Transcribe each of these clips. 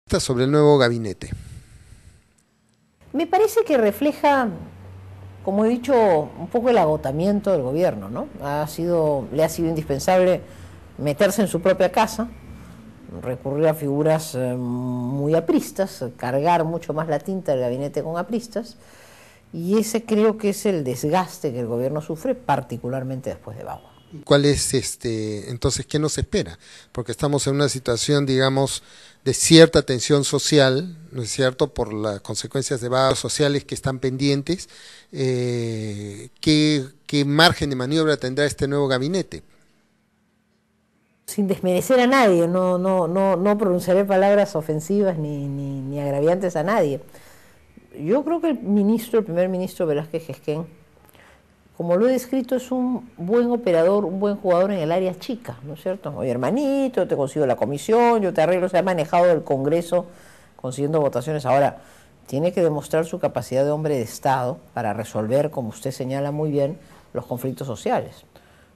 Sobre el nuevo gabinete. Me parece que refleja, como he dicho, un poco el agotamiento del gobierno, ¿no? Le ha sido indispensable meterse en su propia casa, recurrir a figuras muy apristas, cargar mucho más la tinta del gabinete con apristas, y ese creo que es el desgaste que el gobierno sufre, particularmente después de Bagua. ¿Cuál es entonces qué nos espera? Porque estamos en una situación, digamos, de cierta tensión social, ¿no es cierto?, por las consecuencias de varios sociales que están pendientes. ¿Qué margen de maniobra tendrá este nuevo gabinete? Sin desmerecer a nadie, no pronunciaré palabras ofensivas ni agraviantes a nadie. Yo creo que el primer ministro Velázquez Gesquén, como lo he descrito, es un buen operador, un buen jugador en el área chica, ¿no es cierto? Oye, hermanito, te consigo la comisión, yo te arreglo. Se ha manejado el Congreso consiguiendo votaciones. Ahora, tiene que demostrar su capacidad de hombre de Estado para resolver, como usted señala muy bien, los conflictos sociales.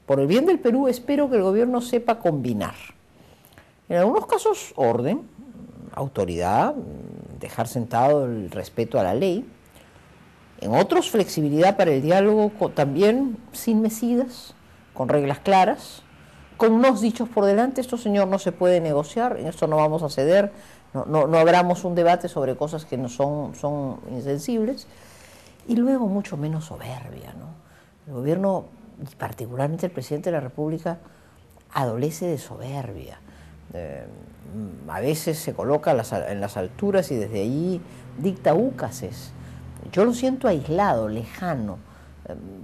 Por el bien del Perú, espero que el gobierno sepa combinar. En algunos casos, orden, autoridad, dejar sentado el respeto a la ley. En otros, flexibilidad para el diálogo, también sin mesidas, con reglas claras, con unos dichos por delante: esto, señor, no se puede negociar, en esto no vamos a ceder, no abramos un debate sobre cosas que no son insensibles. Y luego mucho menos soberbia, ¿no? El gobierno, y particularmente el presidente de la República, adolece de soberbia. A veces se coloca en las alturas y desde allí dicta úcases. Yo lo siento aislado, lejano,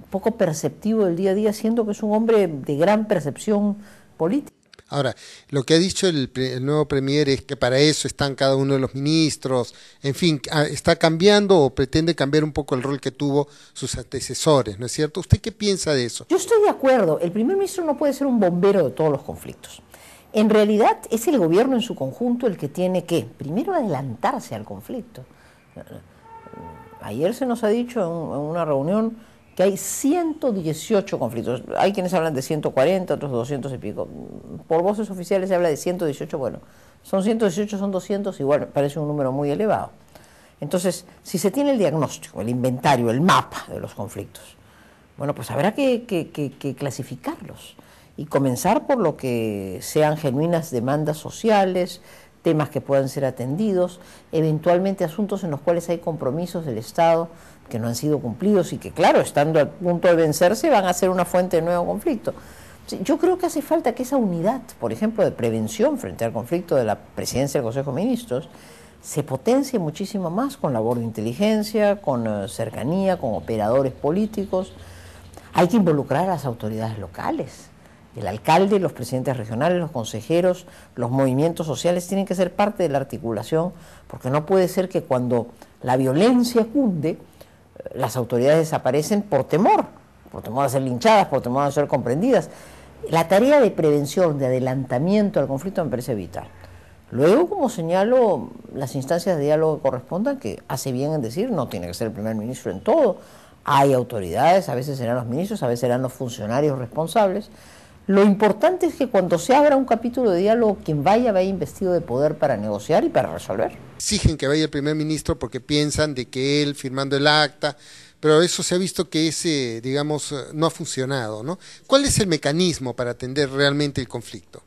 poco perceptivo del día a día, siendo que es un hombre de gran percepción política. Ahora, lo que ha dicho el nuevo premier es que para eso están cada uno de los ministros, en fin, está cambiando o pretende cambiar un poco el rol que tuvo sus antecesores, ¿no es cierto? ¿Usted qué piensa de eso? Yo estoy de acuerdo, el primer ministro no puede ser un bombero de todos los conflictos. En realidad es el gobierno en su conjunto el que tiene que, primero, adelantarse al conflicto. Ayer se nos ha dicho en una reunión que hay 118 conflictos. Hay quienes hablan de 140, otros 200 y pico. Por voces oficiales se habla de 118, bueno, son 118, son 200, igual parece un número muy elevado. Entonces, si se tiene el diagnóstico, el inventario, el mapa de los conflictos, bueno, pues habrá que clasificarlos y comenzar por lo que sean genuinas demandas sociales, temas que puedan ser atendidos, eventualmente asuntos en los cuales hay compromisos del Estado que no han sido cumplidos y que, claro, estando a punto de vencerse, van a ser una fuente de nuevo conflicto. Yo creo que hace falta que esa unidad, por ejemplo, de prevención frente al conflicto de la presidencia del Consejo de Ministros, se potencie muchísimo más con labor de inteligencia, con cercanía, con operadores políticos. Hay que involucrar a las autoridades locales. El alcalde, los presidentes regionales, los consejeros, los movimientos sociales tienen que ser parte de la articulación, porque no puede ser que cuando la violencia cunde, las autoridades desaparecen por temor a ser linchadas, por temor a ser comprendidas. La tarea de prevención, de adelantamiento al conflicto me parece vital. Luego, como señalo, las instancias de diálogo que correspondan, que hace bien en decir, no tiene que ser el primer ministro en todo. Hay autoridades, a veces serán los ministros, a veces serán los funcionarios responsables. Lo importante es que cuando se abra un capítulo de diálogo, quien vaya investido de poder para negociar y para resolver. Exigen que vaya el primer ministro porque piensan de que él firmando el acta, pero eso se ha visto que ese, digamos, no ha funcionado, ¿no? ¿Cuál es el mecanismo para atender realmente el conflicto?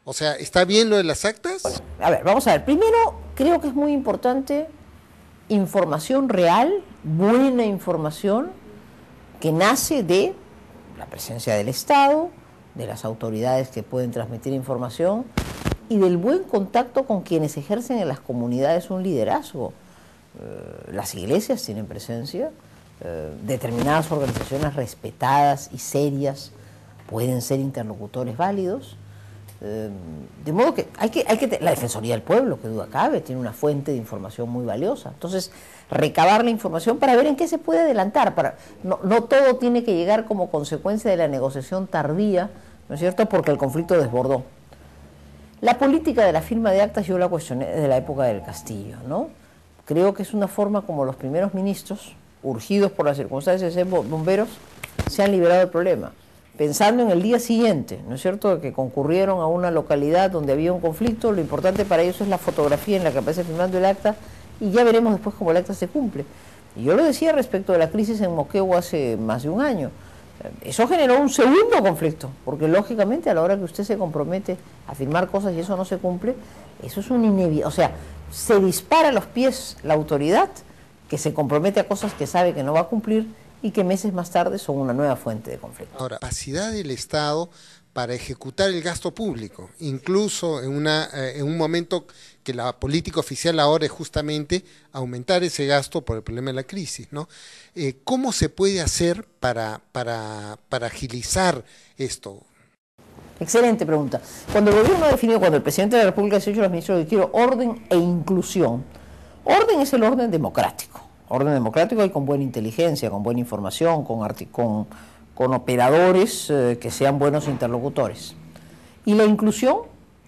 O sea, ¿está bien lo de las actas? Bueno, a ver, vamos a ver. Primero, creo que es muy importante información real, buena información, que nace de la presencia del Estado, de las autoridades que pueden transmitir información y del buen contacto con quienes ejercen en las comunidades un liderazgo. Las iglesias tienen presencia, determinadas organizaciones respetadas y serias pueden ser interlocutores válidos. De modo que la Defensoría del Pueblo, que duda cabe, tiene una fuente de información muy valiosa. Entonces, recabar la información para ver en qué se puede adelantar. No todo tiene que llegar como consecuencia de la negociación tardía, ¿no es cierto?, porque el conflicto desbordó. La política de la firma de actas yo la cuestioné desde la época del Castillo, ¿no? Creo que es una forma como los primeros ministros, urgidos por las circunstancias de ser bomberos, se han liberado del problema. pensando en el día siguiente, ¿no es cierto?, que concurrieron a una localidad donde había un conflicto. Lo importante para ellos es la fotografía en la que aparece firmando el acta, y ya veremos después cómo el acta se cumple. Y yo lo decía respecto de la crisis en Moquegua hace más de un año. Eso generó un segundo conflicto, porque lógicamente a la hora que usted se compromete a firmar cosas y eso no se cumple, eso es un inevitable. O sea, se dispara a los pies la autoridad que se compromete a cosas que sabe que no va a cumplir y que meses más tarde son una nueva fuente de conflicto. Ahora, capacidad del Estado para ejecutar el gasto público, incluso en un momento que la política oficial ahora es justamente aumentar ese gasto por el problema de la crisis, ¿no? ¿Cómo se puede hacer para agilizar esto? Excelente pregunta. Cuando el gobierno definió, cuando el presidente de la República ha dicho a los ministros que quiero orden e inclusión, orden es el orden democrático. Orden democrático y con buena inteligencia, con buena información, con operadores que sean buenos interlocutores. Y la inclusión,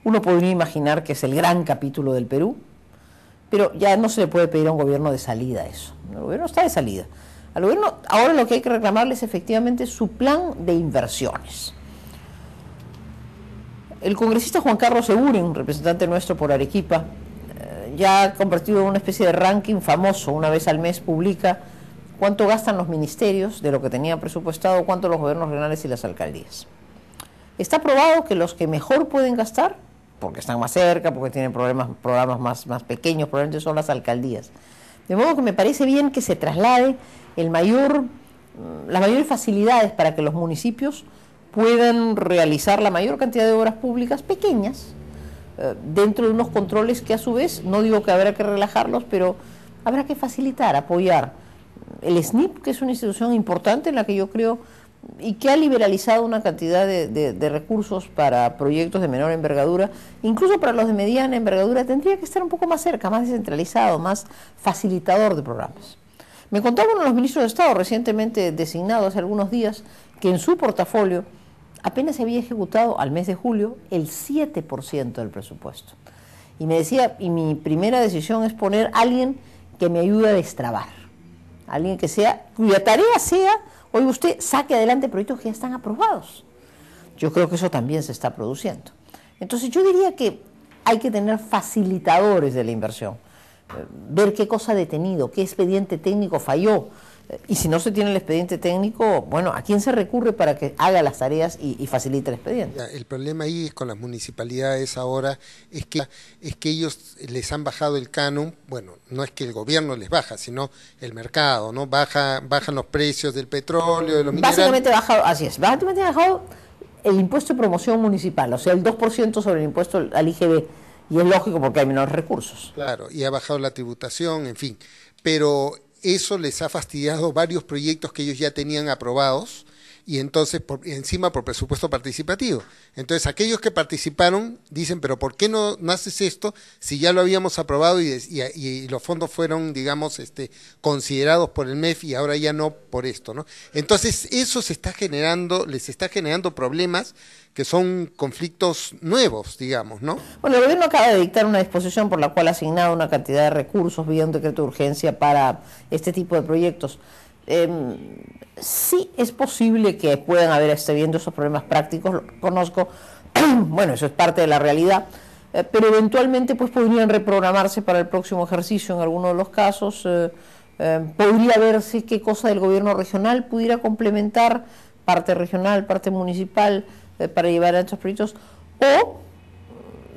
uno podría imaginar que es el gran capítulo del Perú, pero ya no se le puede pedir a un gobierno de salida eso. El gobierno está de salida. Al gobierno ahora lo que hay que reclamarle es efectivamente su plan de inversiones. El congresista Juan Carlos Seguren, representante nuestro por Arequipa, ya ha convertido en una especie de ranking famoso. Una vez al mes publica cuánto gastan los ministerios de lo que tenían presupuestado, cuánto los gobiernos regionales y las alcaldías. Está probado que los que mejor pueden gastar, porque están más cerca, porque tienen programas más pequeños, probablemente son las alcaldías. De modo que me parece bien que se traslade las mayores facilidades para que los municipios puedan realizar la mayor cantidad de obras públicas pequeñas, dentro de unos controles que a su vez, no digo que habrá que relajarlos, pero habrá que facilitar, apoyar. El SNIP, que es una institución importante en la que yo creo y que ha liberalizado una cantidad de recursos para proyectos de menor envergadura, incluso para los de mediana envergadura, tendría que estar un poco más cerca, más descentralizado, más facilitador de programas. Me contaba uno de los ministros de Estado recientemente designado hace algunos días que en su portafolio apenas se había ejecutado al mes de julio el 7% del presupuesto. Y me decía, y mi primera decisión es poner a alguien que me ayude a destrabar, alguien que sea, cuya tarea sea, oye usted, saque adelante proyectos que ya están aprobados. Yo creo que eso también se está produciendo. Entonces yo diría que hay que tener facilitadores de la inversión, ver qué cosa ha detenido, qué expediente técnico falló, y si no se tiene el expediente técnico, bueno, ¿a quién se recurre para que haga las tareas y facilite el expediente? El problema ahí con las municipalidades ahora es que ellos les han bajado el canon. Bueno, no es que el gobierno les baja, sino el mercado, ¿no? Bajan los precios del petróleo, de los minerales. Básicamente bajado, así es, básicamente ha bajado el impuesto de promoción municipal, o sea, el 2% sobre el impuesto al IGB, y es lógico porque hay menores recursos. Claro, y ha bajado la tributación, en fin, pero eso les ha fastidiado varios proyectos que ellos ya tenían aprobados, y entonces encima por presupuesto participativo. Entonces aquellos que participaron dicen, pero ¿por qué no haces esto si ya lo habíamos aprobado y los fondos fueron, digamos, considerados por el MEF y ahora ya no por esto, ¿no? Entonces eso les está generando problemas que son conflictos nuevos, digamos, ¿no? Bueno, el gobierno acaba de dictar una disposición por la cual ha asignado una cantidad de recursos vía un decreto de urgencia para este tipo de proyectos. Sí es posible que puedan haber viendo esos problemas prácticos, lo conozco, bueno, eso es parte de la realidad, pero eventualmente pues podrían reprogramarse para el próximo ejercicio en algunos de los casos. Podría verse qué cosa del gobierno regional pudiera complementar, parte regional, parte municipal, para llevar a estos proyectos, o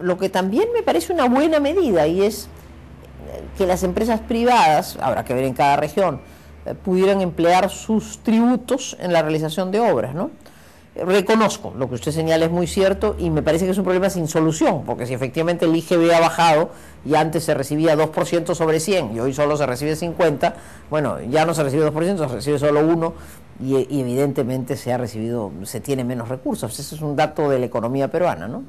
lo que también me parece una buena medida, y es que las empresas privadas, habrá que ver en cada región, pudieran emplear sus tributos en la realización de obras, ¿no? Reconozco, lo que usted señala es muy cierto, y me parece que es un problema sin solución, porque si efectivamente el IGB ha bajado y antes se recibía 2% sobre 100 y hoy solo se recibe 50, bueno, ya no se recibe 2%, se recibe solo 1%, y evidentemente se tiene menos recursos. Ese es un dato de la economía peruana, ¿no?